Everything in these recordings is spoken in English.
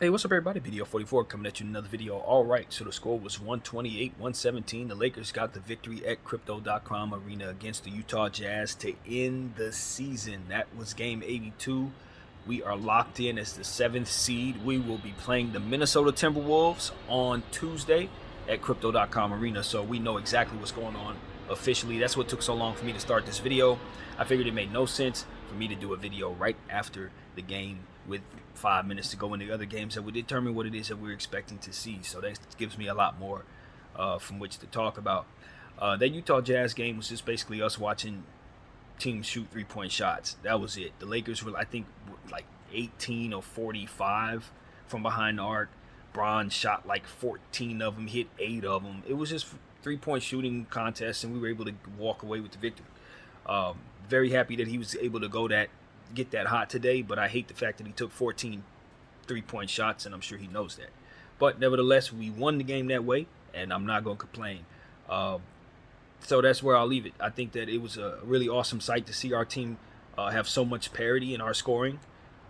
Hey, what's up, everybody? Video 44 coming at you in another video. All right, so the score was 128-117. The Lakers got the victory at Crypto.com Arena against the Utah Jazz to end the season. That was game 82. We are locked in as the 7th seed. We will be playing the Minnesota Timberwolves on Tuesday at Crypto.com Arena, so we know exactly what's going on officially. That's what took so long for me to start this video. I figured it made no sense for me to do a video right after the game with 5 minutes to go in the other games that would determine what it is that we're expecting to see. So that gives me a lot more from which to talk about. That Utah Jazz game was just basically us watching teams shoot 3-point shots. That was it. The Lakers were, I think, like 18 or 45 from behind the arc. Bron shot like 14 of them, hit 8 of them. It was just 3-point shooting contest, and we were able to walk away with the victory. Very happy that he was able to get that hot today, but I hate the fact that he took 14 3-point shots, and I'm sure he knows that. But nevertheless, we won the game that way, and I'm not going to complain. So that's where I'll leave it. I think that it was a really awesome sight to see our team have so much parity in our scoring.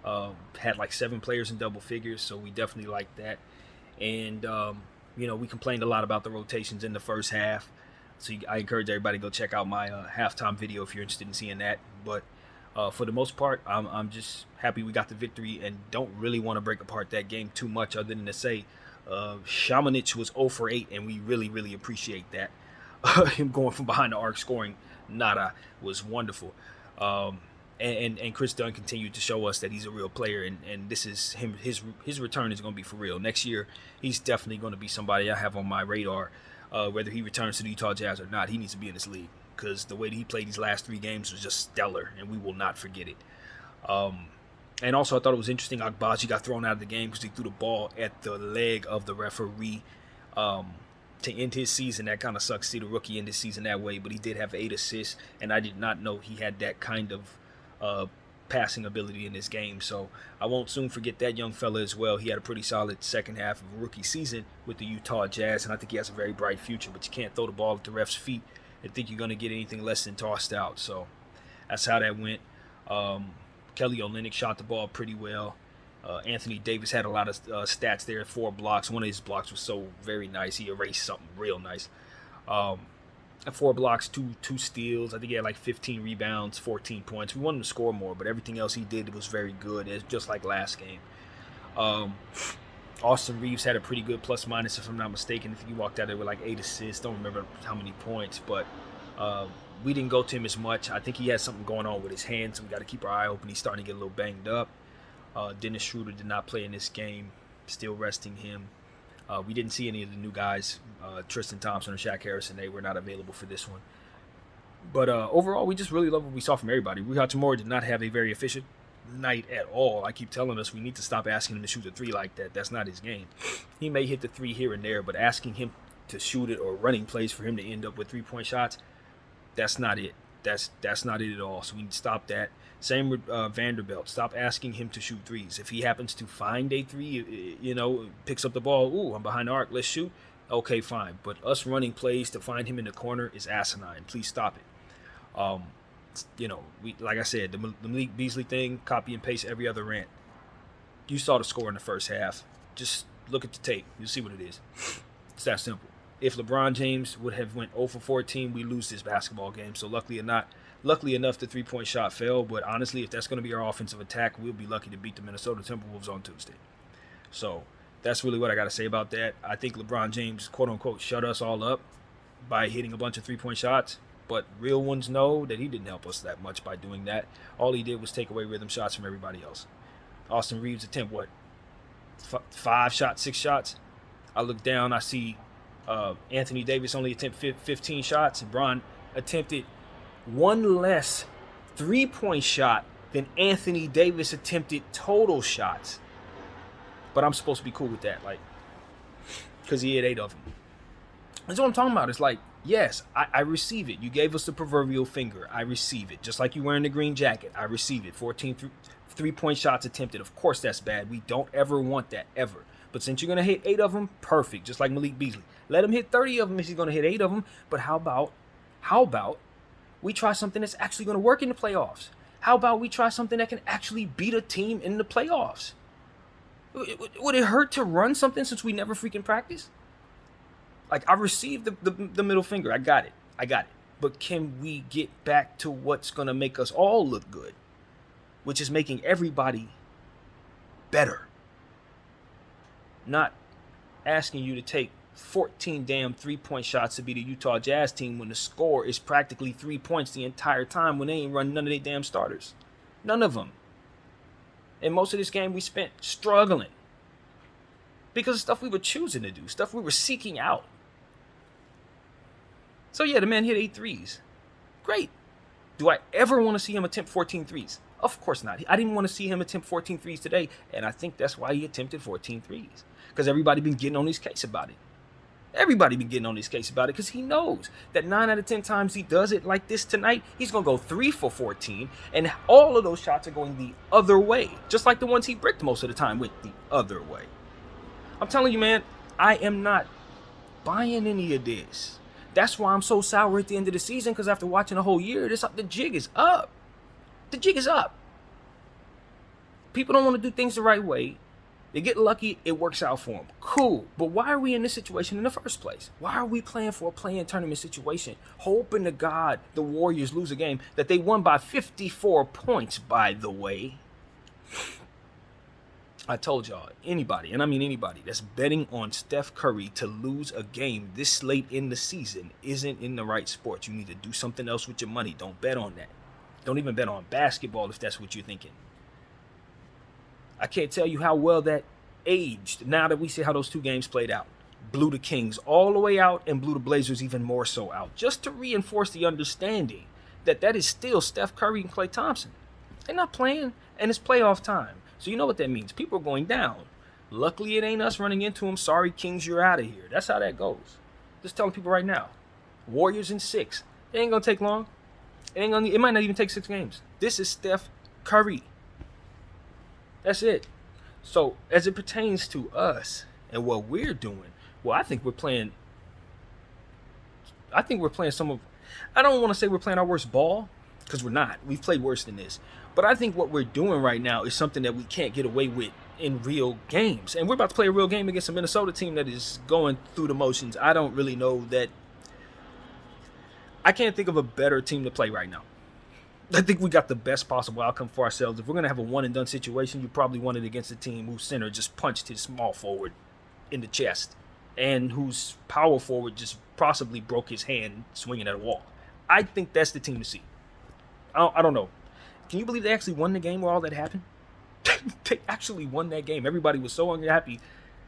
Had like 7 players in double figures, so we definitely liked that. And, we complained a lot about the rotations in the first half. So I encourage everybody to go check out my halftime video if you're interested in seeing that. But for the most part, I'm just happy we got the victory and don't really want to break apart that game too much other than to say Shamanich was 0 for 8, and we really, really appreciate that. Him going from behind the arc scoring nada was wonderful. And Chris Dunn continued to show us that he's a real player, and this is him. His return is going to be for real. Next year, he's definitely going to be somebody I have on my radar. Whether he returns to the Utah Jazz or not, he needs to be in this league because the way that he played these last 3 games was just stellar, and we will not forget it. And also, I thought it was interesting. Agbaji got thrown out of the game because he threw the ball at the leg of the referee to end his season. That kind of sucks to see the rookie end his season that way, but he did have 8 assists, and I did not know he had that kind of passing ability in this game. So I won't soon forget that young fella as well. He had a pretty solid second half of a rookie season with the Utah Jazz, and I think he has a very bright future, but you can't throw the ball at the ref's feet and think you're going to get anything less than tossed out. So that's how that went. Kelly Olynyk shot the ball pretty well. Anthony Davis had a lot of stats there, 4 blocks. One of his blocks was so very nice. He erased something real nice. 4 blocks, two steals. I think he had like 15 rebounds, 14 points. We wanted him to score more, but everything else he did was very good. It's just like last game. Austin Reeves had a pretty good plus minus, if I'm not mistaken. I think he walked out there with like 8 assists. Don't remember how many points, but we didn't go to him as much. I think he has something going on with his hands, so we got to keep our eye open. He's starting to get a little banged up. Dennis Schroeder did not play in this game. Still resting him. We didn't see any of the new guys, Tristan Thompson or Shaq Harrison. They were not available for this one. But overall, we just really love what we saw from everybody. Rui Hachimura did not have a very efficient night at all. I keep telling us we need to stop asking him to shoot the 3 like that. That's not his game. He may hit the 3 here and there, but asking him to shoot it or running plays for him to end up with 3-point shots, that's not it. That's not it at all. So we need to stop that. Same with Vanderbilt. Stop asking him to shoot 3s. If he happens to find a 3, picks up the ball, ooh, I'm behind the arc, let's shoot. Okay, fine. But us running plays to find him in the corner is asinine. Please stop it. We, like I said, the Malik Beasley thing, copy and paste every other rant. You saw the score in the first half. Just look at the tape. You'll see what it is. It's that simple. If LeBron James would have went 0 for 14, we lose this basketball game. So luckily enough, the 3-point shot fell. But honestly, if that's going to be our offensive attack, we'll be lucky to beat the Minnesota Timberwolves on Tuesday. So that's really what I got to say about that. I think LeBron James, quote-unquote, shut us all up by hitting a bunch of 3-point shots. But real ones know that he didn't help us that much by doing that. All he did was take away rhythm shots from everybody else. Austin Reeves attempt, 5 shots, 6 shots? I look down, I see Anthony Davis only attempted 15 shots, and Bron attempted 1 less 3-point shot than Anthony Davis attempted total shots. But I'm supposed to be cool with that, because he had 8 of them. That's what I'm talking about. It's like, yes, I receive it. You gave us the proverbial finger. I receive it. Just like you wearing the green jacket. I receive it. 14 3-point shots attempted. Of course that's bad. We don't ever want that, ever. But since you're going to hit 8 of them, perfect. Just like Malik Beasley. Let him hit 30 of them if he's going to hit 8 of them. But how about we try something that's actually going to work in the playoffs? How about we try something that can actually beat a team in the playoffs? Would it hurt to run something since we never freaking practice? Like, I received the middle finger. I got it. But can we get back to what's going to make us all look good, which is making everybody better? Not asking you to take 14 damn 3-point shots to be the Utah Jazz team when the score is practically 3 points the entire time when they ain't run none of their damn starters. None of them. And most of this game we spent struggling because of stuff we were choosing to do, stuff we were seeking out. So yeah, the man hit 8 threes. Great. Do I ever want to see him attempt 14 threes? Of course not. I didn't want to see him attempt 14 threes today, and I think that's why he attempted 14 threes. Because everybody been getting on his case about it. Everybody been getting on his case about it because he knows that 9 out of 10 times he does it like this tonight, he's going to go 3 for 14, and all of those shots are going the other way, just like the ones he bricked most of the time went the other way. I'm telling you, man, I am not buying any of this. That's why I'm so sour at the end of the season, because after watching a whole year, the jig is up. The jig is up. People don't want to do things the right way. They get lucky, it works out for them. Cool. But why are we in this situation in the first place? Why are we playing for a play-in tournament situation, hoping to God the Warriors lose a game that they won by 54 points, by the way? I told y'all, anybody, and I mean anybody, that's betting on Steph Curry to lose a game this late in the season isn't in the right sport. You need to do something else with your money. Don't bet on that. Don't even bet on basketball if that's what you're thinking. I can't tell you how well that aged now that we see how those 2 games played out. Blew the Kings all the way out and blew the Blazers even more so out. Just to reinforce the understanding that is still Steph Curry and Klay Thompson. They're not playing, and it's playoff time. So you know what that means. People are going down. Luckily, it ain't us running into them. Sorry, Kings, you're out of here. That's how that goes. Just telling people right now. Warriors in 6. It ain't going to take long. It might not even take 6 games. This is Steph Curry. That's it. So, as it pertains to us and what we're doing, well, I think we're playing some of, I don't want to say we're playing our worst ball, because we're not. We've played worse than this. But I think what we're doing right now is something that we can't get away with in real games. And we're about to play a real game against a Minnesota team that is going through the motions. I don't really know that. I can't think of a better team to play right now. I think we got the best possible outcome for ourselves. If we're going to have a one-and-done situation, you probably want it against a team whose center just punched his small forward in the chest and whose power forward just possibly broke his hand swinging at a wall. I think that's the team to see. I don't know. Can you believe they actually won the game where all that happened? They actually won that game. Everybody was so unhappy,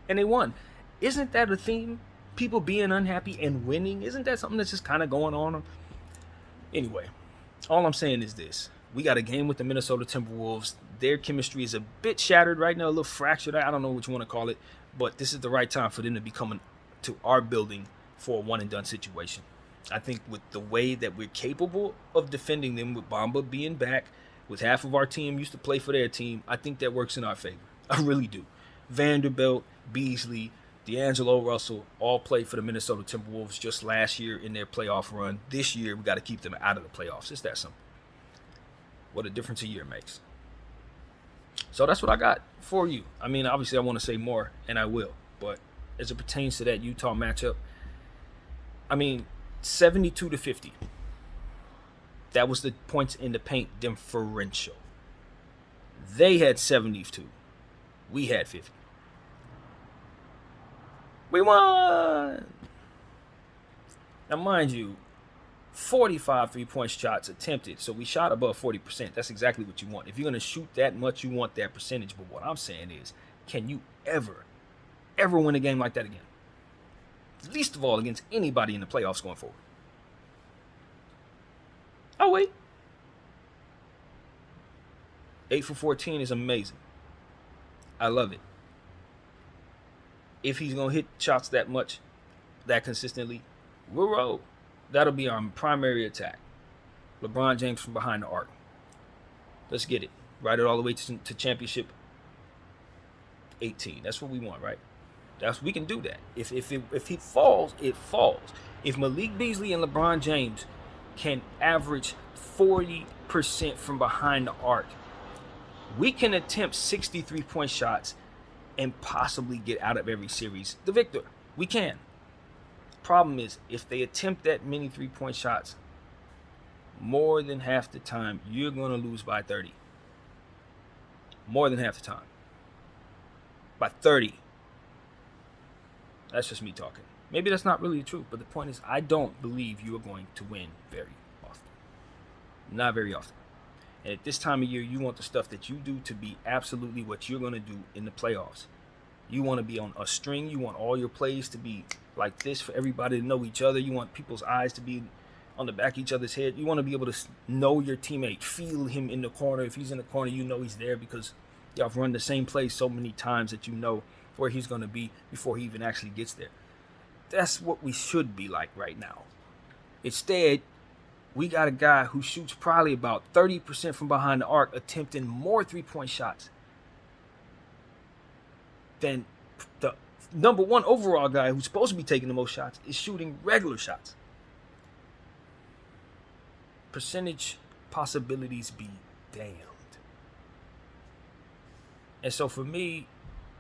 and they won. Isn't that a theme? People being unhappy and winning? Isn't that something that's just kind of going on? Anyway. All I'm saying is this. We got a game with the Minnesota Timberwolves. Their chemistry is a bit shattered right now, a little fractured. I don't know what you want to call it. But this is the right time for them to be coming to our building for a one-and-done situation. I think with the way that we're capable of defending them, with Bamba being back, with half of our team used to play for their team, I think that works in our favor. I really do. Vanderbilt, Beasley, D'Angelo Russell all played for the Minnesota Timberwolves just last year in their playoff run. This year, we got to keep them out of the playoffs. It's that simple. What a difference a year makes. So that's what I got for you. I mean, obviously, I want to say more, and I will. But as it pertains to that Utah matchup, I mean, 72-50. That was the points in the paint differential. They had 72. We had 50. We won! Now, mind you, 45 three-point shots attempted, so we shot above 40%. That's exactly what you want. If you're going to shoot that much, you want that percentage. But what I'm saying is, can you ever win a game like that again? Least of all against anybody in the playoffs going forward. Oh, wait. 8 for 14 is amazing. I love it. If he's going to hit shots that much, that consistently, we'll roll. That'll be our primary attack. LeBron James from behind the arc. Let's get it. Ride it all the way to championship 18. That's what we want, right? We can do that. If he falls, it falls. If Malik Beasley and LeBron James can average 40% from behind the arc, we can attempt 63-point shots and possibly get out of every series the victor. We can. Problem is, if they attempt that many 3-point shots, more than half the time, you're going to lose by 30. More than half the time. By 30. That's just me talking. Maybe that's not really the truth, but the point is, I don't believe you are going to win very often. Not very often. And at this time of year, you want the stuff that you do to be absolutely what you're going to do in the playoffs. You want to be on a string. You want all your plays to be like this for everybody to know each other. You want people's eyes to be on the back of each other's head. You want to be able to know your teammate, feel him in the corner. If he's in the corner, you know he's there because y'all have run the same play so many times that you know where he's going to be before he even actually gets there. That's what we should be like right now. Instead, we got a guy who shoots probably about 30% from behind the arc, attempting more 3-point shots than the number one overall guy who's supposed to be taking the most shots is shooting regular shots. Percentage possibilities be damned. And so for me,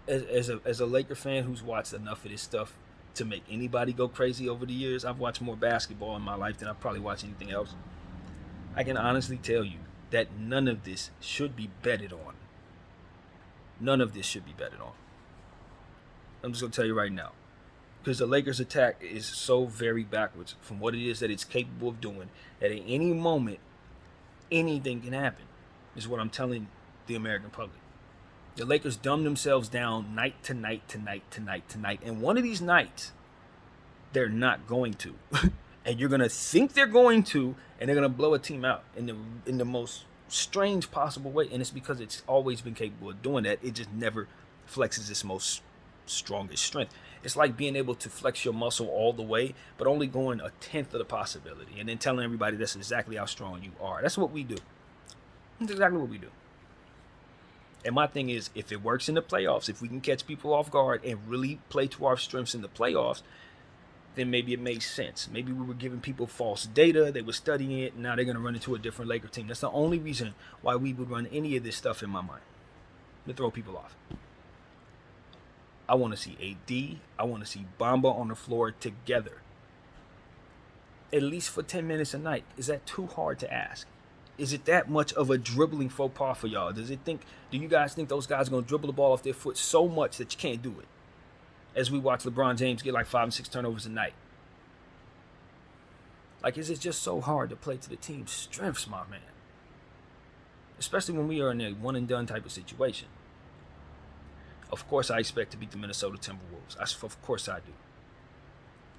as a Laker fan who's watched enough of this stuff to make anybody go crazy over the years, I've watched more basketball in my life than I've probably watched anything else. I can honestly tell you that none of this should be betted on. None of this should be betted on. I'm just going to tell you right now. Because the Lakers' attack is so very backwards from what it is that it's capable of doing, that at any moment, anything can happen, is what I'm telling the American public. The Lakers dumb themselves down night to night to night to night to night. And one of these nights, they're not going to. And you're going to think they're going to, and they're going to blow a team out in the most strange possible way. And it's because it's always been capable of doing that. It just never flexes its most strongest strength. It's like being able to flex your muscle all the way, but only going 1/10 of the possibility. And then telling everybody that's exactly how strong you are. That's what we do. That's exactly what we do. And my thing is, if it works in the playoffs, if we can catch people off guard and really play to our strengths in the playoffs, then maybe it makes sense. Maybe we were giving people false data, they were studying it, and now they're going to run into a different Laker team. That's the only reason why we would run any of this stuff in my mind, to throw people off. I want to see AD, I want to see Bamba on the floor together, at least for 10 minutes a night. Is that too hard to ask? Is it that much of a dribbling faux pas for y'all? Do you guys think those guys are going to dribble the ball off their foot so much that you can't do it? As we watch LeBron James get like 5 and 6 turnovers a night. Like, is it just so hard to play to the team's strengths, my man? Especially when we are in a one and done type of situation. Of course I expect to beat the Minnesota Timberwolves. Of course I do.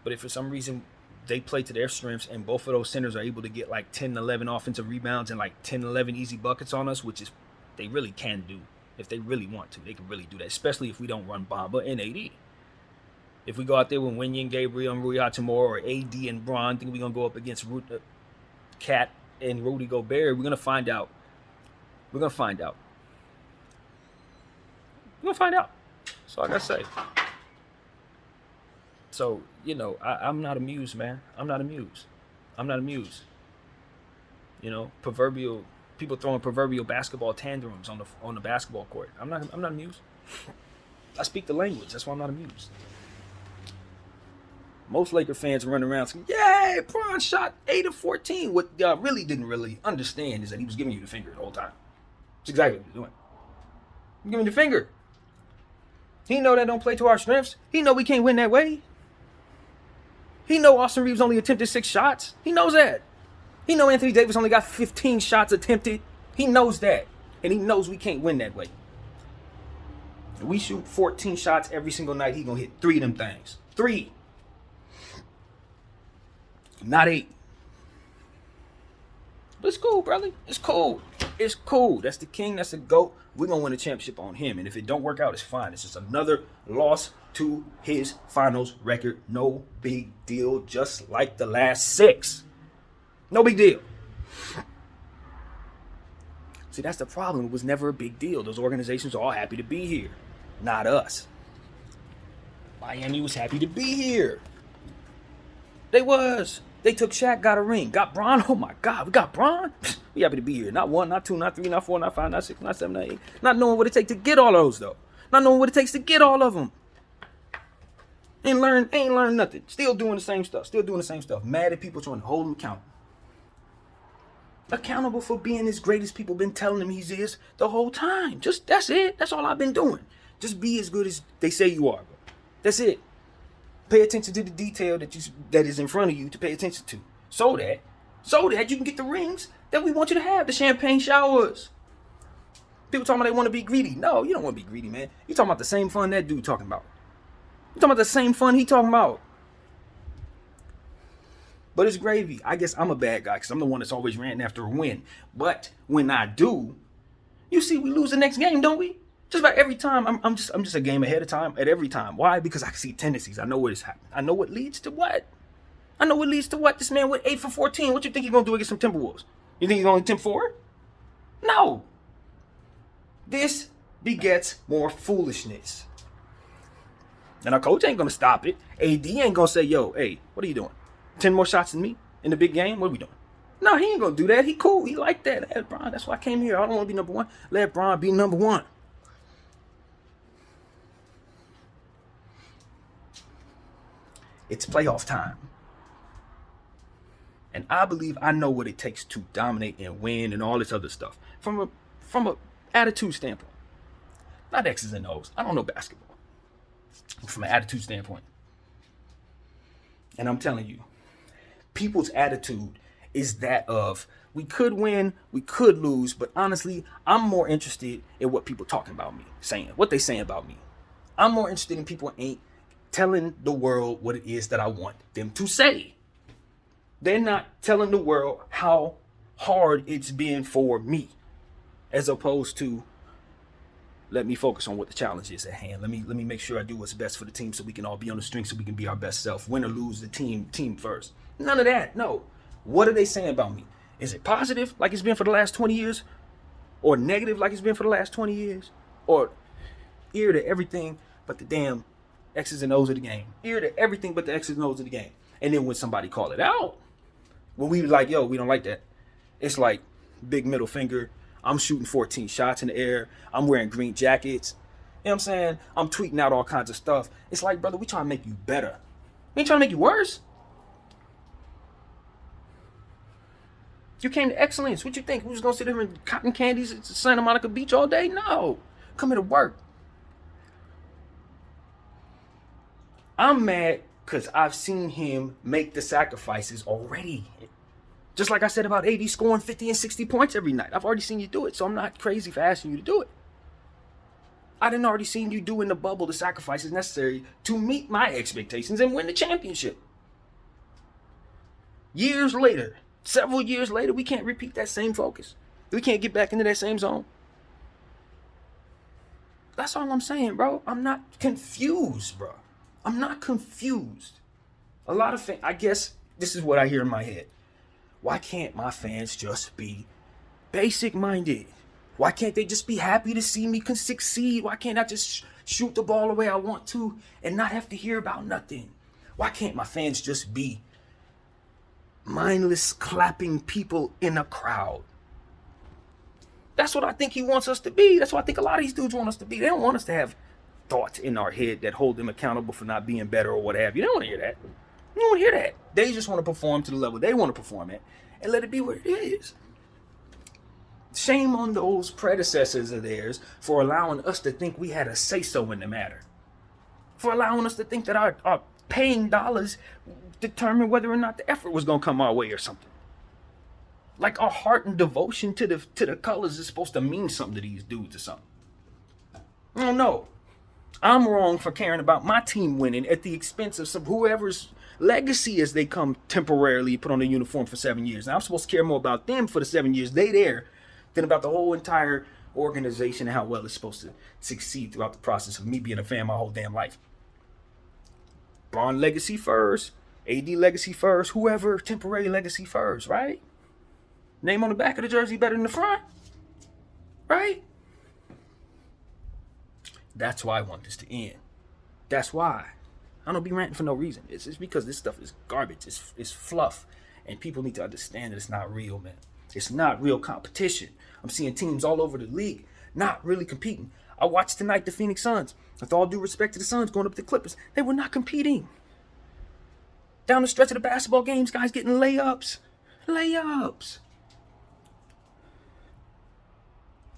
But if for some reason they play to their strengths and both of those centers are able to get like 10, 11 offensive rebounds and like 10, 11 easy buckets on us, which is they really can do. If they really want to, they can really do that, especially if we don't run Bamba and AD. If we go out there with Wenyen Gabriel and Rui Hachimura, or AD and Bron, think we're going to go up against Cat and Rudy Gobert, we're going to find out. We're going to find out. We're going to find out. That's all I got to say. So, I'm not amused, man. I'm not amused. Proverbial people throwing proverbial basketball tantrums on the basketball court. I'm not amused. I speak the language. That's why I'm not amused. Most Laker fans run around saying, "Yay, Bron shot 8 of 14." What y'all really didn't understand is that he was giving you the finger the whole time. That's exactly what he was doing. He's giving you the finger. He know that don't play to our strengths. He know we can't win that way. He know Austin Reeves only attempted 6 shots. He knows that. He know Anthony Davis only got 15 shots attempted. He knows that. And he knows we can't win that way. If we shoot 14 shots every single night, he gonna hit 3 of them things. 3. Not 8. But it's cool, brother. It's cool. It's cool. That's the king. That's the GOAT. We're going to win a championship on him. And if it don't work out, it's fine. It's just another loss to his finals record. No big deal. Just like the last 6. No big deal. See, that's the problem. It was never a big deal. Those organizations are all happy to be here. Not us. Miami was happy to be here. They was. They took Shaq, got a ring. Got Bron. Oh, my God. We got Bron? We happy to be here. Not 1, not 2, not 3, not 4, not 5, not 6, not 7, not 8. Not knowing what it takes to get all those, though. not knowing what it takes to get all of them. Ain't learned nothing. Still doing the same stuff. Mad at people trying to hold him accountable for being as great as people been telling him he is the whole time. Just that's it. That's all I've been doing. Just be as good as they say you are, bro. That's it. Pay attention to the detail that is in front of you to pay attention to. So that you can get the rings that we want you to have, the champagne showers. People talking about they want to be greedy. No, you don't want to be greedy, man. You talking about the same fun that dude talking about. You talking about the same fun he talking about. But it's gravy. I guess I'm a bad guy because I'm the one that's always ranting after a win. But when I do, you see we lose the next game, don't we? Just about every time. I'm just a game ahead of time at every time. Why? Because I see tendencies. I know what is happening. I know what leads to what. This man went 8 for 14. What you think he's going to do against some Timberwolves? You think he's going to attempt 4? No. This begets more foolishness. And our coach ain't going to stop it. AD ain't going to say, yo, hey, what are you doing? 10 more shots than me in the big game? What are we doing? No, he ain't going to do that. He cool. He like that. Let Bron. That's why I came here. I don't want to be number one. Let Bron be number one. It's playoff time. And I believe I know what it takes to dominate and win and all this other stuff. From a attitude standpoint. Not X's and O's. I don't know basketball. From an attitude standpoint. And I'm telling you, people's attitude is that of, we could win, we could lose, but honestly, I'm more interested in what people talking about me, what they saying about me. I'm more interested in people ain't telling the world what it is that I want them to say. They're not telling the world how hard it's been for me, as opposed to, let me focus on what the challenge is at hand. Let me make sure I do what's best for the team so we can all be on the string, so we can be our best self. Win or lose, the team first. None of that. No. What are they saying about me? Is it positive like it's been for the last 20 years? Or negative like it's been for the last 20 years? Or ear to everything but the damn X's and O's of the game. Ear to everything but the X's and O's of the game. And then when somebody call it out, when we like, yo, we don't like that. It's like big middle finger. I'm shooting 14 shots in the air. I'm wearing green jackets. You know what I'm saying? I'm tweeting out all kinds of stuff. It's like, brother, we trying to make you better. We ain't trying to make you worse. You came to excellence. What you think? We was going to sit there in cotton candies at Santa Monica Beach all day? No. Come here to work. I'm mad because I've seen him make the sacrifices already. Just like I said about AD scoring 50 and 60 points every night. I've already seen you do it, so I'm not crazy for asking you to do it. I done already seen you do in the bubble the sacrifices necessary to meet my expectations and win the championship. Years later, several years later, we can't repeat that same focus. We can't get back into that same zone. That's all I'm saying, bro. I'm not confused, bro. I'm not confused. A lot of fans, I guess this is what I hear in my head. Why can't my fans just be basic-minded? Why can't they just be happy to see me succeed? Why can't I just shoot the ball the way I want to and not have to hear about nothing? Why can't my fans just be mindless clapping people in a crowd? That's what I think he wants us to be. That's what I think a lot of these dudes want us to be. They don't want us to have thoughts in our head that hold them accountable for not being better or what have you. They don't want to hear that. You don't want to hear that. They just want to perform to the level they want to perform at and let it be where it is. Shame on those predecessors of theirs for allowing us to think we had a say-so in the matter. For allowing us to think that our paying dollars determined whether or not the effort was going to come our way or something. Like our heart and devotion to the colors is supposed to mean something to these dudes or something. I don't know. I'm wrong for caring about my team winning at the expense of some whoever's legacy as they come temporarily put on a uniform for 7 years. Now I'm supposed to care more about them for the 7 years they there than about the whole entire organization and how well it's supposed to succeed throughout the process of me being a fan my whole damn life. Bron legacy first, AD legacy first, whoever temporary legacy first, right? Name on the back of the jersey better than the front, right? That's why I want this to end. That's why. I don't be ranting for no reason. It's because this stuff is garbage. It's fluff. And people need to understand that it's not real, man. It's not real competition. I'm seeing teams all over the league not really competing. I watched tonight the Phoenix Suns. With all due respect to the Suns going up to the Clippers, they were not competing. Down the stretch of the basketball games, guys getting layups. Layups.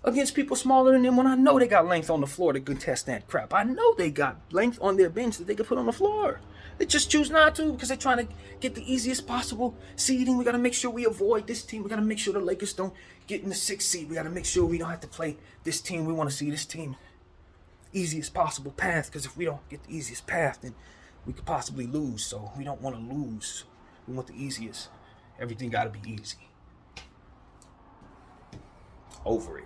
Against people smaller than them when I know they got length on the floor to contest that crap. I know they got length on their bench that they can put on the floor. They just choose not to because they're trying to get the easiest possible seeding. We got to make sure we avoid this team. We got to make sure the Lakers don't get in the 6th seed. We got to make sure we don't have to play this team. We want to see this team easiest possible path, because if we don't get the easiest path, then we could possibly lose. So we don't want to lose. We want the easiest. Everything got to be easy. Over it.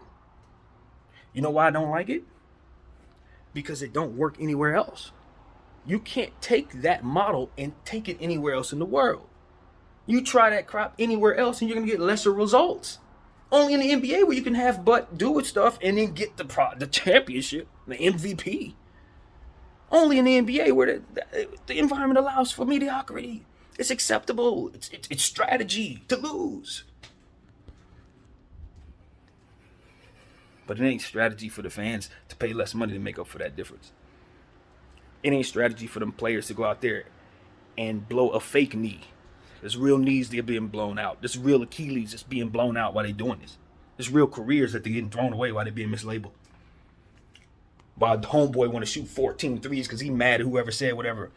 You know why I don't like it? Because it don't work anywhere else. You can't take that model and take it anywhere else in the world. You try that crap anywhere else and you're going to get lesser results. Only in the NBA where you can have but do it stuff and then get the championship, the MVP. Only in the NBA where the environment allows for mediocrity. It's acceptable. It's strategy to lose. But it ain't strategy for the fans to pay less money to make up for that difference. It ain't strategy for them players to go out there and blow a fake knee. There's real knees that are being blown out. There's real Achilles that's being blown out while they're doing this. There's real careers that they're getting thrown away while they're being mislabeled. While the homeboy want to shoot 14 threes because he mad at whoever said whatever.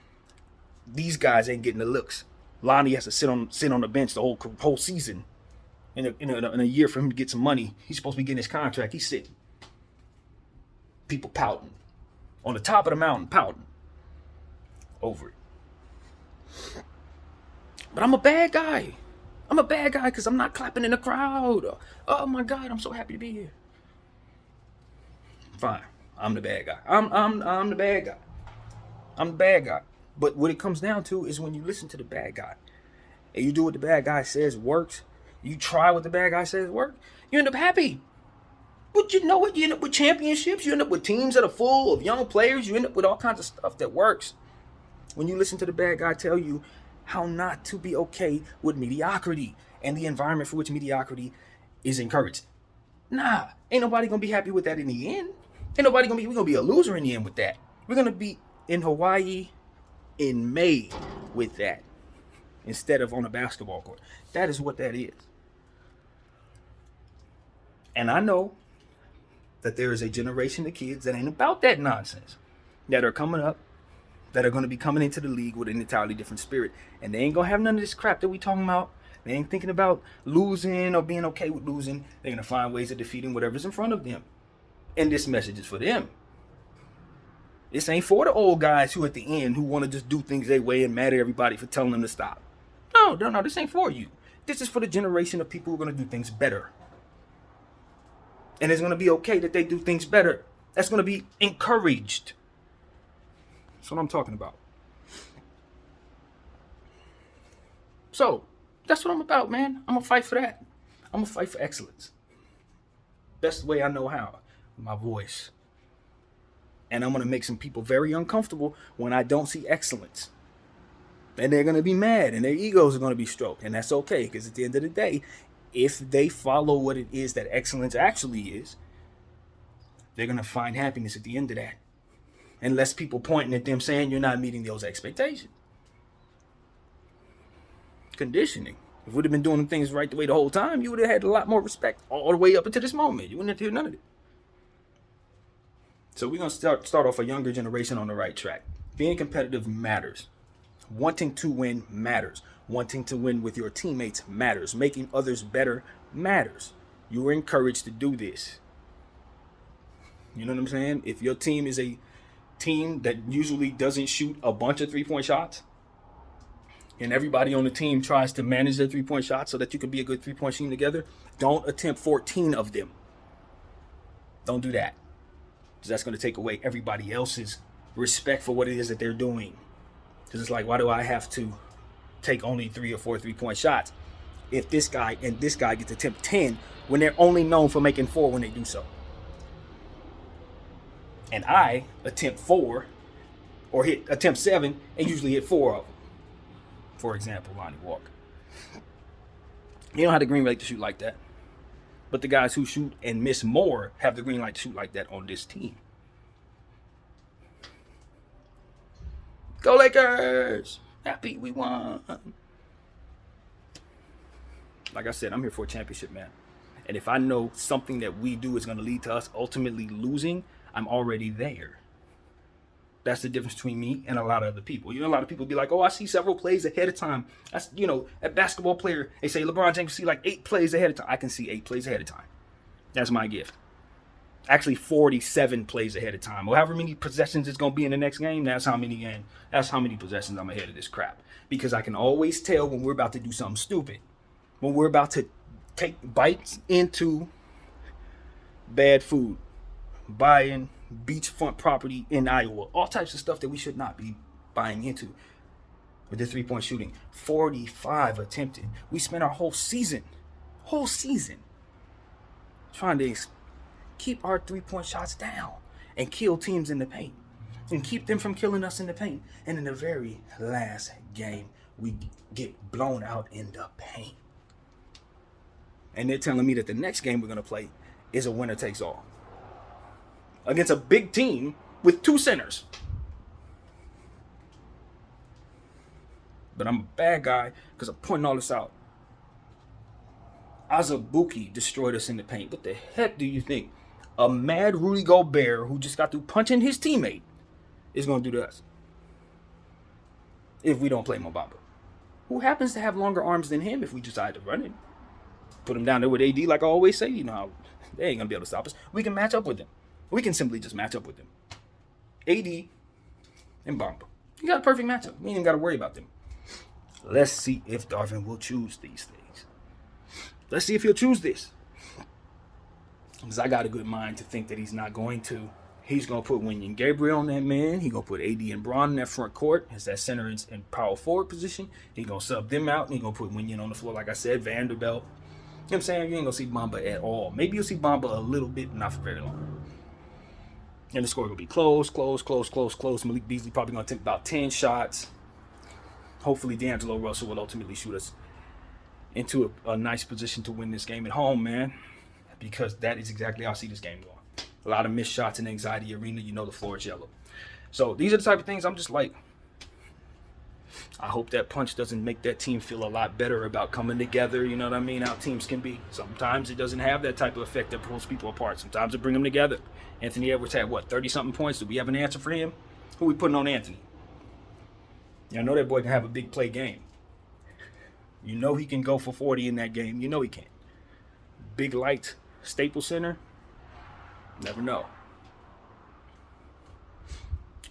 These guys ain't getting the looks. Lonnie has to sit on the bench the whole season. In a year for him to get some money, he's supposed to be getting his contract. He's sitting. People pouting. On the top of the mountain, pouting. Over it. But I'm a bad guy. I'm a bad guy because I'm not clapping in the crowd. Oh my God, I'm so happy to be here. Fine. I'm the bad guy. I'm the bad guy. I'm the bad guy. But what it comes down to is when you listen to the bad guy and you do what the bad guy says works, you try what the bad guy says work, you end up happy. But you know what? You end up with championships. You end up with teams that are full of young players. You end up with all kinds of stuff that works. When you listen to the bad guy tell you how not to be okay with mediocrity and the environment for which mediocrity is encouraged. Nah, ain't nobody gonna be happy with that in the end. We're gonna be a loser in the end with that. We're gonna be in Hawaii in May with that instead of on a basketball court. That is what that is. And I know that there is a generation of kids that ain't about that nonsense, that are coming up, that are going to be coming into the league with an entirely different spirit. And they ain't going to have none of this crap that we talking about. They ain't thinking about losing or being okay with losing. They're going to find ways of defeating whatever's in front of them. And this message is for them. This ain't for the old guys who at the end who want to just do things their way and mad at everybody for telling them to stop. No, this ain't for you. This is for the generation of people who are going to do things better. And it's going to be okay that they do things better. That's going to be encouraged. That's what I'm talking about. So, that's what I'm about, man. I'm going to fight for that. I'm going to fight for excellence. Best way I know how. My voice. And I'm going to make some people very uncomfortable when I don't see excellence. And they're going to be mad and their egos are going to be stroked. And that's okay, because at the end of the day, if they follow what it is that excellence actually is, they're going to find happiness at the end of that. And less people pointing at them saying you're not meeting those expectations. Conditioning. If we'd have been doing things right the way the whole time, you would have had a lot more respect all the way up until this moment. You wouldn't have to hear none of it. So we're going to start off a younger generation on the right track. Being competitive matters. Wanting to win matters. Wanting to win with your teammates matters. Making others better matters. You are encouraged to do this. You know what I'm saying? If your team is a team that usually doesn't shoot a bunch of three-point shots, and everybody on the team tries to manage their three-point shots so that you can be a good three-point team together, don't attempt 14 of them. Don't do that. Because that's going to take away everybody else's respect for what it is that they're doing. Because it's like, why do I have to take only 3 or 4 three-point shots if this guy and this guy get to attempt 10 when they're only known for making 4 when they do so? And I attempt 4 or attempt 7 and usually hit 4 of them. For example, Lonnie Walker. You don't have the green light to shoot like that. But the guys who shoot and miss more have the green light to shoot like that on this team. Go Lakers! Happy we won. Like I said, I'm here for a championship, man. And if I know something that we do is going to lead to us ultimately losing, I'm already there. That's the difference between me and a lot of other people. You know, a lot of people be like, oh, I see several plays ahead of time. That's, you know, a basketball player, they say LeBron James see like 8 plays ahead of time. I can see 8 plays ahead of time. That's my gift. Actually, 47 plays ahead of time. Or however many possessions it's going to be in the next game, that's how many possessions I'm ahead of this crap. Because I can always tell when we're about to do something stupid. When we're about to take bites into bad food, buying beachfront property in Iowa, all types of stuff that we should not be buying into. With the 3-point shooting, 45 attempted. We spent our whole season trying to keep our 3-point shots down and kill teams in the paint and keep them from killing us in the paint. And in the very last game, we get blown out in the paint. And they're telling me that the next game we're going to play is a winner takes all. Against a big team with 2 centers. But I'm a bad guy because I'm pointing all this out. Azubuike destroyed us in the paint. What the heck do you think a mad Rudy Gobert, who just got through punching his teammate, is going to do to us if we don't play Mo Bamba? Who happens to have longer arms than him if we decide to run it? Put him down there with AD like I always say. You know how they ain't going to be able to stop us. We can match up with them. We can simply just match up with them. AD and Bamba. You got a perfect matchup. We ain't even got to worry about them. Let's see if Darvin will choose these things. Let's see if he'll choose this. Because I got a good mind to think that he's not going to. He's going to put Wenyen Gabriel on that man. He's going to put AD and Bron in that front court as that center and power forward position. He's going to sub them out. And he's going to put Wenyen on the floor, like I said, Vanderbilt. You know what I'm saying? You ain't going to see Bamba at all. Maybe you'll see Bamba a little bit, but not for very long. And the score will be close. Malik Beasley probably going to attempt about 10 shots. Hopefully D'Angelo Russell will ultimately shoot us into a nice position to win this game at home, man. Because that is exactly how I see this game going. A lot of missed shots in the anxiety arena. You know the floor is yellow. So these are the type of things I'm just like, I hope that punch doesn't make that team feel a lot better about coming together. You know what I mean? How teams can be. Sometimes it doesn't have that type of effect that pulls people apart. Sometimes it brings them together. Anthony Edwards had, 30-something points? Do we have an answer for him? Who we putting on Anthony? Yeah, I know that boy can have a big play game. You know he can go for 40 in that game. You know he can. Big light, Staples Center. Never know.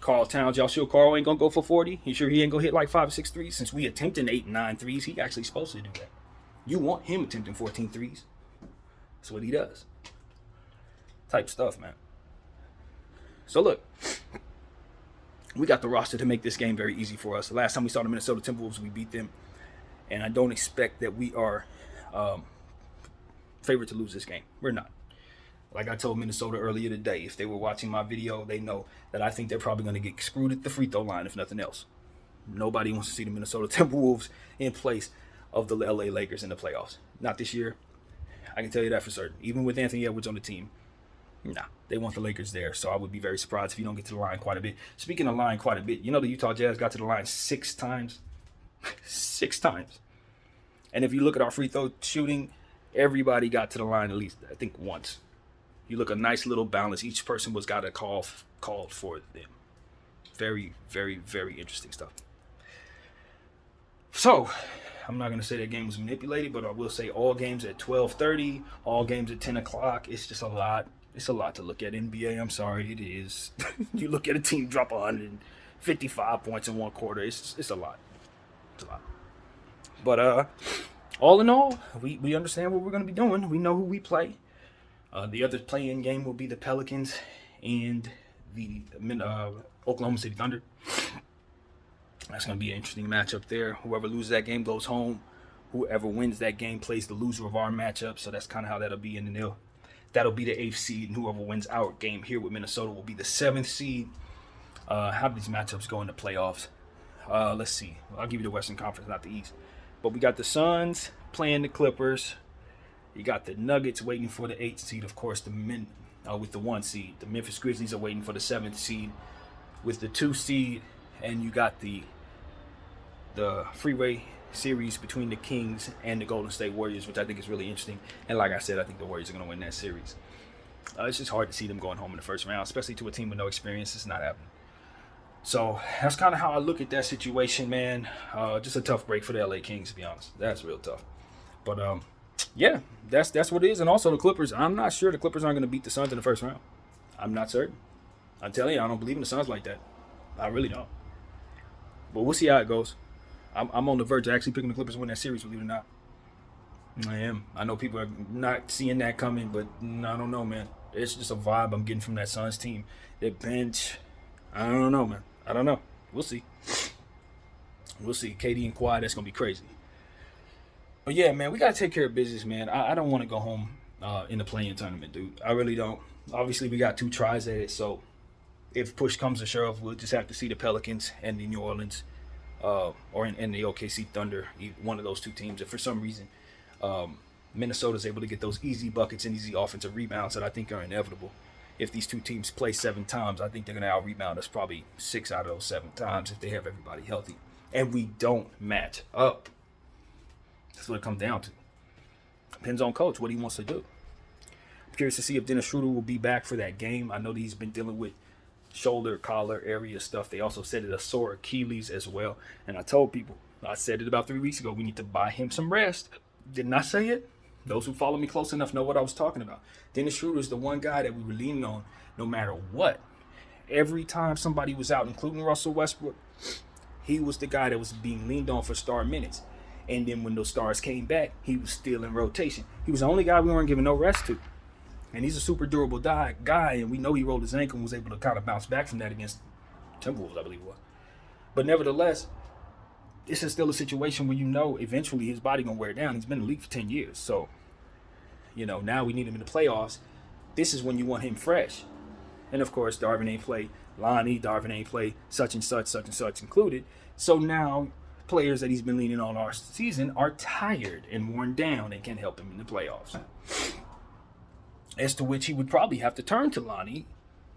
Karl Towns, y'all sure Karl ain't gonna go for 40? You sure he ain't gonna hit like 5 or 6 threes? Since we attempting 8 and 9 threes, he actually supposed to do that. You want him attempting 14 threes. That's what he does. Type stuff, man. So look, we got the roster to make this game very easy for us. The last time we saw the Minnesota Timberwolves, we beat them. And I don't expect that we are favored to lose this game. We're not. Like I told Minnesota earlier today, if they were watching my video, they know that I think they're probably going to get screwed at the free throw line, if nothing else. Nobody wants to see the Minnesota Timberwolves in place of the LA Lakers in the playoffs. Not this year. I can tell you that for certain. Even with Anthony Edwards on the team, nah, they want the Lakers there. So I would be very surprised if you don't get to the line quite a bit. Speaking of line quite a bit, you know the Utah Jazz got to the line 6 times? 6 times. And if you look at our free throw shooting, everybody got to the line at least, I think, once. You look a nice little balance. Each person was got a called for them. Very, very, very interesting stuff. So, I'm not going to say that game was manipulated, but I will say all games at 12:30, all games at 10 o'clock. It's just a lot. It's a lot to look at. NBA, I'm sorry, it is. You look at a team drop 155 points in one quarter. It's a lot. It's a lot. But all in all, we understand what we're going to be doing. We know who we play. The other play-in game will be the Pelicans and the Oklahoma City Thunder. That's going to be an interesting matchup there. Whoever loses that game goes home. Whoever wins that game plays the loser of our matchup. So that's kind of how that'll be in the nil. That'll be the 8th seed, and whoever wins our game here with Minnesota will be the 7th seed. How do these matchups go in the playoffs? Let's see. I'll give you the Western Conference, not the East. But we got the Suns playing the Clippers. You got the Nuggets waiting for the 8th seed, of course, with the 1 seed. The Memphis Grizzlies are waiting for the 7th seed with the 2 seed. and you got the freeway series between the Kings and the Golden State Warriors, which I think is really interesting. And like I said, I think the Warriors are going to win that series. It's just hard to see them going home in the first round, especially to a team with no experience. It's not happening. So that's kind of how I look at that situation, man. Just a tough break for the LA Kings, to be honest. That's real tough. But yeah, that's what it is. And also the Clippers. I'm not sure the Clippers aren't going to beat the Suns in the first round. I'm not certain. I'm telling you, I don't believe in the Suns like that. I really don't. But we'll see how it goes. I'm on the verge of actually picking the Clippers to win that series, believe it or not. I am. I know people are not seeing that coming, but I don't know, man. It's just a vibe I'm getting from that Suns team. Their bench, I don't know, man. I don't know. We'll see. We'll see. KD and Kawhi, that's going to be crazy. But yeah, man, we got to take care of business, man. I don't want to go home in the play-in tournament, dude. I really don't. Obviously, we got 2 tries at it, so if push comes to shove, we'll just have to see the Pelicans and the New Orleans or in the OKC Thunder, one of those 2 teams. If for some reason Minnesota's able to get those easy buckets and easy offensive rebounds that I think are inevitable. If these 2 teams play 7 times, I think they're going to out-rebound us probably 6 out of those 7 times if they have everybody healthy. And we don't match up. That's what it comes down to. Depends on coach, what he wants to do. I'm curious to see if Dennis Schroeder will be back for that game. I know that he's been dealing with shoulder, collar area stuff. They also said it a sore Achilles as well. And I told people, I said it about 3 weeks ago, we need to buy him some rest. Didn't I say it? Those who follow me close enough know what I was talking about. Dennis Schroeder is the one guy that we were leaning on no matter what. Every time somebody was out, including Russell Westbrook, he was the guy that was being leaned on for star minutes. And then when those stars came back, he was still in rotation. He was the only guy we weren't giving no rest to. And he's a super durable guy, and we know he rolled his ankle and was able to kind of bounce back from that against Timberwolves, I believe it was. But nevertheless, this is still a situation where you know eventually his body going to wear down. He's been in the league for 10 years. So, now we need him in the playoffs. This is when you want him fresh. And, of course, Darvin ain't play Lonnie. Darvin ain't play such and such included. So now players that he's been leaning on our season are tired and worn down and can't help him in the playoffs. As to which he would probably have to turn to Lonnie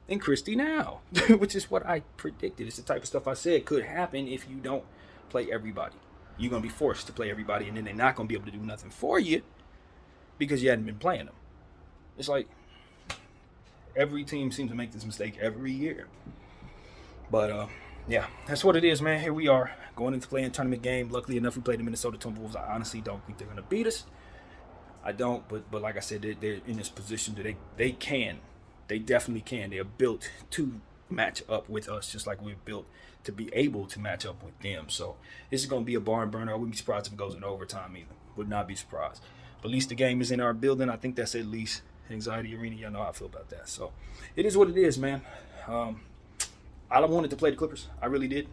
and Christie now, which is what I predicted. It's the type of stuff I said could happen if you don't play everybody. You're going to be forced to play everybody, and then they're not going to be able to do nothing for you because you hadn't been playing them. It's like every team seems to make this mistake every year. But, yeah, that's what it is, man. Here we are going into play-in tournament game. Luckily enough, we played the Minnesota Timberwolves. I honestly don't think they're going to beat us. I don't, but like I said, they're in this position that they can. They definitely can. They are built to match up with us, just like we're built to be able to match up with them. So this is going to be a barn burner. I wouldn't be surprised if it goes in overtime either. Would not be surprised. But at least the game is in our building. I think that's at least anxiety arena. Y'all know how I feel about that. So it is what it is, man. I wanted to play the Clippers. I really did.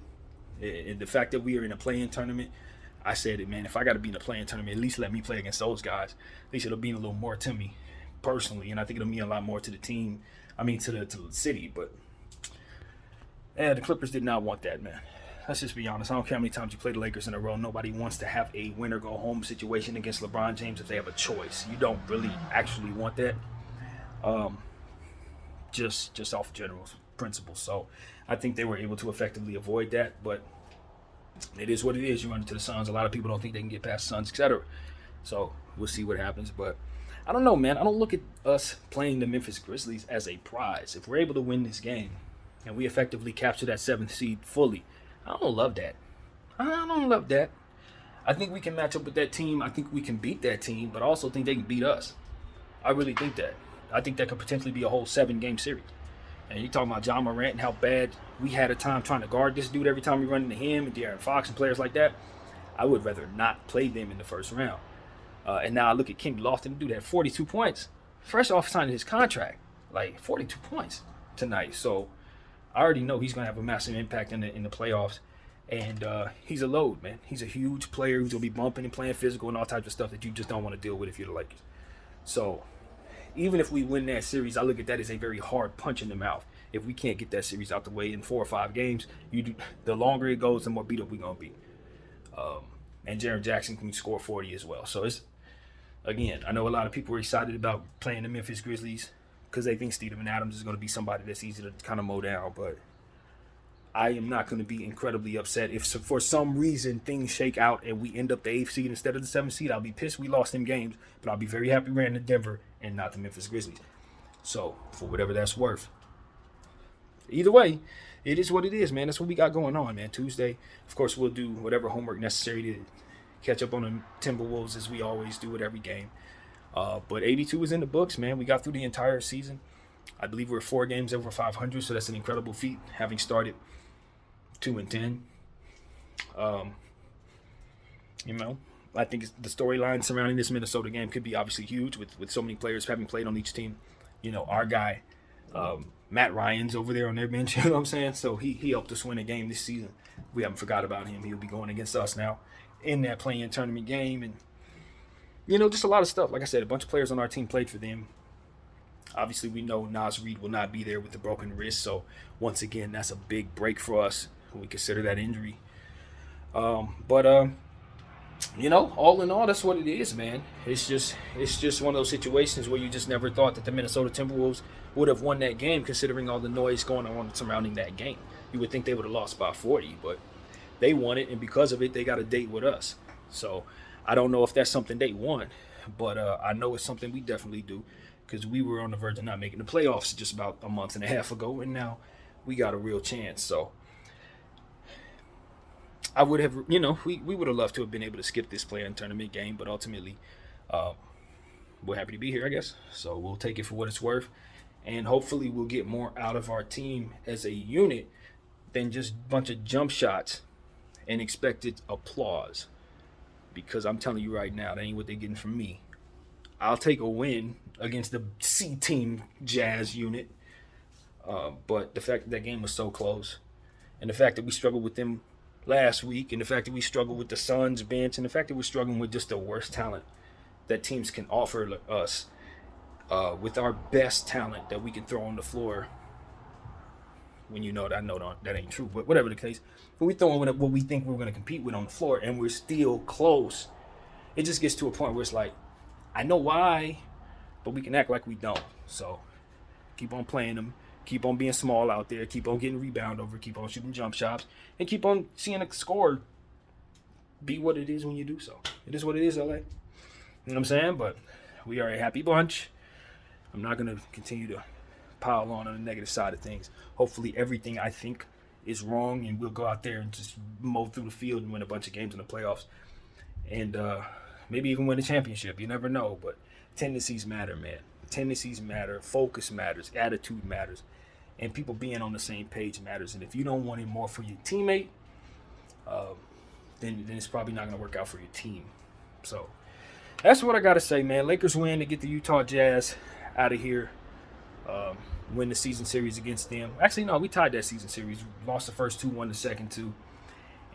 And the fact that we are in a play-in tournament, I said it, man. If I got to be in a play-in tournament, at least let me play against those guys. At least it'll mean a little more to me personally, and I think it'll mean a lot more to the team. I mean, to the city. But yeah, the Clippers did not want that, man. Let's just be honest. I don't care how many times you play the Lakers in a row. Nobody wants to have a win-or-go-home situation against LeBron James if they have a choice. You don't really actually want that. Just off general principles. So I think they were able to effectively avoid that, but it is what it is. You run into the Suns. A lot of people don't think they can get past Suns, etc. So we'll see what happens. But I don't know, man. I don't look at us playing the Memphis Grizzlies as a prize. If we're able to win this game and we effectively capture that 7th seed fully, I don't love that. I don't love that. I think we can match up with that team. I think we can beat that team, but I also think they can beat us. I really think that. I think that could potentially be a whole 7-game series. And you talking about John Morant and how bad we had a time trying to guard this dude every time we run into him and De'Aaron Fox and players like that. I would rather not play them in the first round. And now I look at Kenny Lofton, dude had 42 points. Fresh off signing his contract. Like 42 points tonight. So I already know he's going to have a massive impact in the playoffs. And he's a load, man. He's a huge player who's going to be bumping and playing physical and all types of stuff that you just don't want to deal with if you're the Lakers. So even if we win that series, I look at that as a very hard punch in the mouth. If we can't get that series out the way in 4 or 5 games, the longer it goes, the more beat up we're going to be. And Jaren Jackson can score 40 as well. So it's, again, I know a lot of people are excited about playing the Memphis Grizzlies because they think Steven Adams is going to be somebody that's easy to kind of mow down. But I am not going to be incredibly upset if for some reason things shake out and we end up the 8th seed instead of the 7th seed. I'll be pissed we lost them games, but I'll be very happy we ran to Denver and not the Memphis Grizzlies. So, for whatever that's worth. Either way, it is what it is, man. That's what we got going on, man. Tuesday, of course, we'll do whatever homework necessary to catch up on the Timberwolves as we always do with every game. But 82 is in the books, man. We got through the entire season. I believe we're 4 games over 500, so that's an incredible feat, having started 2-10. I think the storyline surrounding this Minnesota game could be obviously huge with so many players having played on each team. Our guy, Matt Ryan's over there on their bench, you know what I'm saying? So he helped us win a game this season. We haven't forgot about him. He'll be going against us now in that play-in tournament game. And, just a lot of stuff. Like I said, a bunch of players on our team played for them. Obviously, we know Naz Reid will not be there with the broken wrist. So, once again, that's a big break for us when we consider that injury. All in all, that's what it is, man. It's just one of those situations where you just never thought that the Minnesota Timberwolves would have won that game, considering all the noise going on surrounding that game. You would think they would have lost by 40, but they won it, and because of it, they got a date with us. So I don't know if that's something they want, but I know it's something we definitely do, because we were on the verge of not making the playoffs just about a month and a half ago, and now we got a real chance. So I would have, we would have loved to have been able to skip this play-in tournament game, but ultimately, we're happy to be here, I guess. So we'll take it for what it's worth, and hopefully we'll get more out of our team as a unit than just a bunch of jump shots and expected applause. Because I'm telling you right now, that ain't what they're getting from me. I'll take a win against the C-Team Jazz unit, but the fact that game was so close, and the fact that we struggled with them last week, and the fact that we struggled with the Suns bench, and the fact that we're struggling with just the worst talent that teams can offer us, with our best talent that we can throw on the floor, when that ain't true, but whatever the case, when we throw in what we think we're going to compete with on the floor and we're still close, it just gets to a point where it's like, I know why, but we can act like we don't. So keep on playing them, keep on being small out there, keep on getting rebound over, keep on shooting jump shots, and keep on seeing a score be what it is when you do so. It is what it is, LA. You know what I'm saying? But we are a happy bunch. I'm not going to continue to pile on the negative side of things. Hopefully everything I think is wrong, and we'll go out there and just mow through the field and win a bunch of games in the playoffs, and maybe even win a championship. You never know, but tendencies matter, man. Tendencies matter, focus matters, attitude matters, and people being on the same page matters. And if you don't want it more for your teammate, then it's probably not going to work out for your team. So that's what I got to say, man. Lakers win to get the Utah Jazz out of here. Win the season series against them. Actually, no, we tied that season series. We lost the first 2, won the second 2.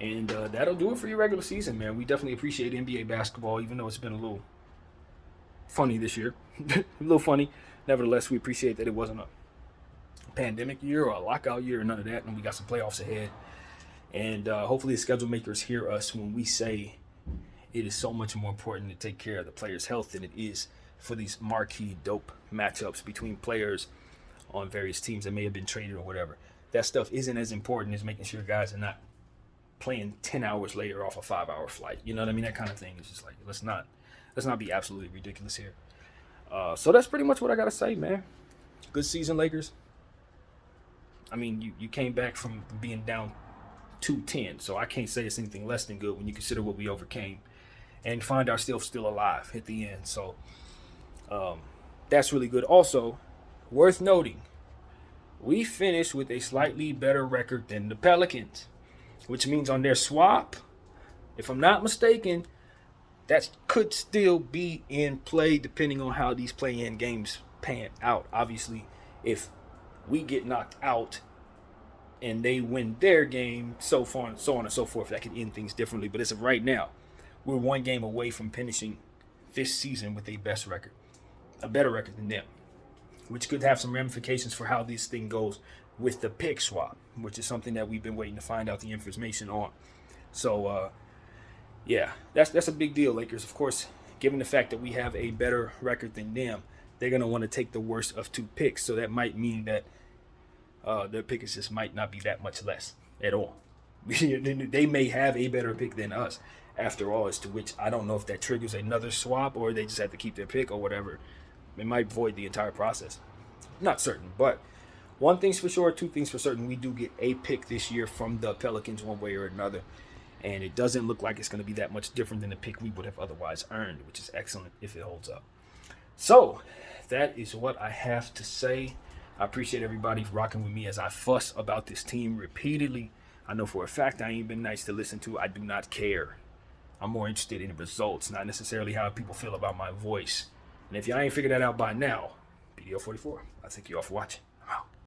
And that'll do it for your regular season, man. We definitely appreciate NBA basketball, even though it's been a little funny this year. A little funny. Nevertheless, we appreciate that it wasn't a pandemic year or a lockout year or none of that, and we got some playoffs ahead. And hopefully the schedule makers hear us when we say it is so much more important to take care of the players' health than it is for these marquee dope matchups between players on various teams that may have been traded or whatever. That stuff isn't as important as making sure guys are not playing 10 hours later off a 5-hour flight. You know what I mean? That kind of thing is just like, let's not be absolutely ridiculous here. So that's pretty much what I got to say, man. Good season, Lakers. I mean, you came back from being down 2-10, so I can't say it's anything less than good when you consider what we overcame and find ourselves still alive at the end. So that's really good. Also, worth noting, we finished with a slightly better record than the Pelicans, which means on their swap, if I'm not mistaken, that could still be in play depending on how these play-in games pan out. Obviously, if we get knocked out and they win their game, so on and so forth, that could end things differently. But as of right now, we're 1 game away from finishing this season with a better record than them, which could have some ramifications for how this thing goes with the pick swap, which is something that we've been waiting to find out the information on. So, yeah, that's a big deal, Lakers. Of course, given the fact that we have a better record than them, they're going to want to take the worst of 2 picks. So that might mean that their pick just might not be that much less. at all. They may have a better pick than us, after all, as to which I don't know if that triggers another swap or they just have to keep their pick or whatever. It might void the entire process. Not certain, but one thing's for sure, two things for certain. We do get a pick this year from the Pelicans one way or another, and it doesn't look like it's going to be that much different than the pick we would have otherwise earned, which is excellent if it holds up. So that is what I have to say. I appreciate everybody rocking with me as I fuss about this team repeatedly. I know for a fact I ain't been nice to listen to. I do not care. I'm more interested in the results, not necessarily how people feel about my voice. And if y'all ain't figured that out by now, BDO44, I thank you all for watching.